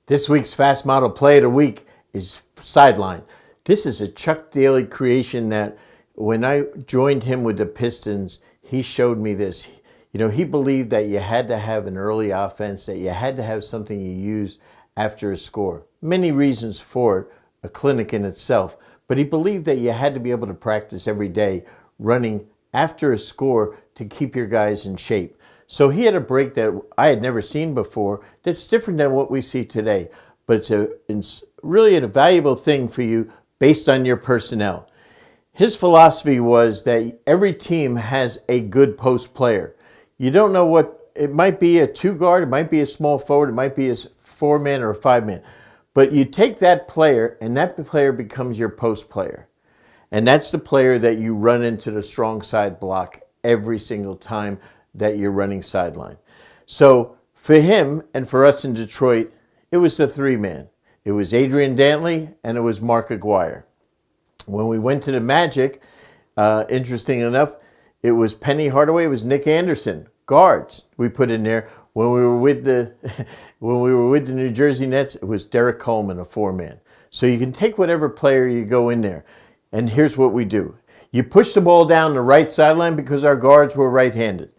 This week's Fast Model Play of the Week is Sideline. This is a Chuck Daly creation that when I joined him with the Pistons, he showed me this. You know, he believed that you had to have an early offense, that you had to have something you used after a score. Many reasons for it, a clinic in itself. But he believed that you had to be able to practice every day running after a score to keep your guys in shape. So he had a break that I had never seen before that's different than what we see today. But it's really a valuable thing for you based on your personnel. His philosophy was that every team has a good post player. You don't know what, it might be a two guard, it might be a small forward, it might be a 4-man or a 5-man. But you take that player and that player becomes your post player. And that's the player that you run into the strong side block every single time that you're running sideline. So for him and for us in Detroit, it was the 3-man. It was Adrian Dantley and it was Mark Aguirre. When we went to the Magic, interesting enough, it was Penny Hardaway, it was Nick Anderson, guards we put in there. When we were with the New Jersey Nets, it was Derek Coleman, a 4-man. So you can take whatever player you go in there. And here's what we do. You push the ball down the right sideline because our guards were right-handed.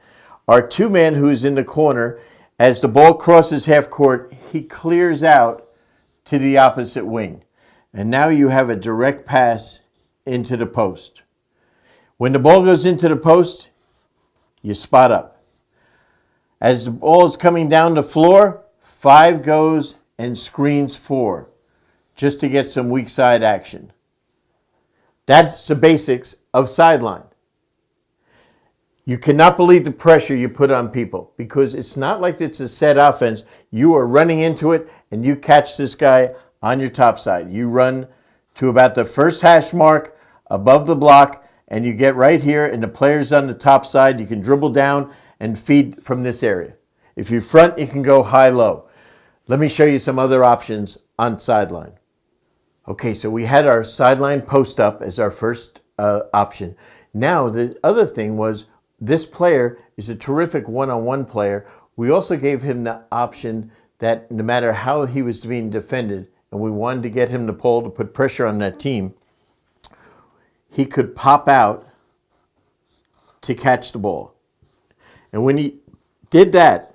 Our 2-man who's in the corner, as the ball crosses half court, he clears out to the opposite wing. And now you have a direct pass into the post. When the ball goes into the post, you spot up. As the ball is coming down the floor, 5 goes and screens 4 just to get some weak side action. That's the basics of sideline. You cannot believe the pressure you put on people because it's not like it's a set offense. You are running into it and you catch this guy on your top side. You run to about the first hash mark above the block and you get right here and the player's on the top side. You can dribble down and feed from this area. If you front, you can go high-low. Let me show you some other options on sideline. Okay, so we had our sideline post up as our first option. Now, the other thing was this player is a terrific one-on-one player. We also gave him the option that no matter how he was being defended, and we wanted to get him the pole to put pressure on that team, he could pop out to catch the ball. And when he did that,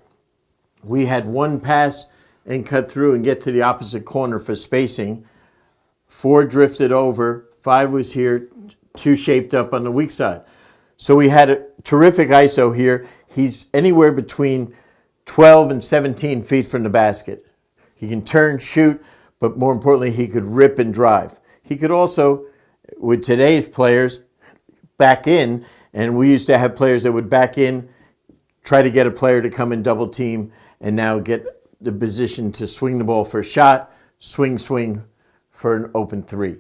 we had 1 pass and cut through and get to the opposite corner for spacing. 4 drifted over, 5 was here, 2 shaped up on the weak side. So we had a terrific ISO here. He's anywhere between 12 and 17 feet from the basket. He can turn, shoot, but more importantly, he could rip and drive. He could also, with today's players, back in, and we used to have players that would back in, try to get a player to come and double team, and now get the position to swing the ball for a shot, swing for an open 3.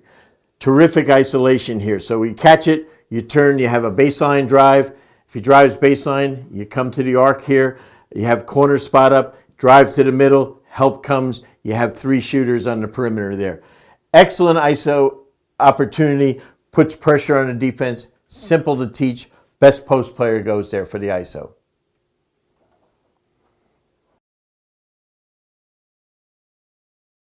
Terrific isolation here. So we catch it, you turn, you have a baseline drive. If he drives baseline, you come to the arc here. You have corner spot up, drive to the middle, help comes. You have 3 shooters on the perimeter there. Excellent ISO opportunity, puts pressure on the defense, simple to teach. Best post player goes there for the ISO.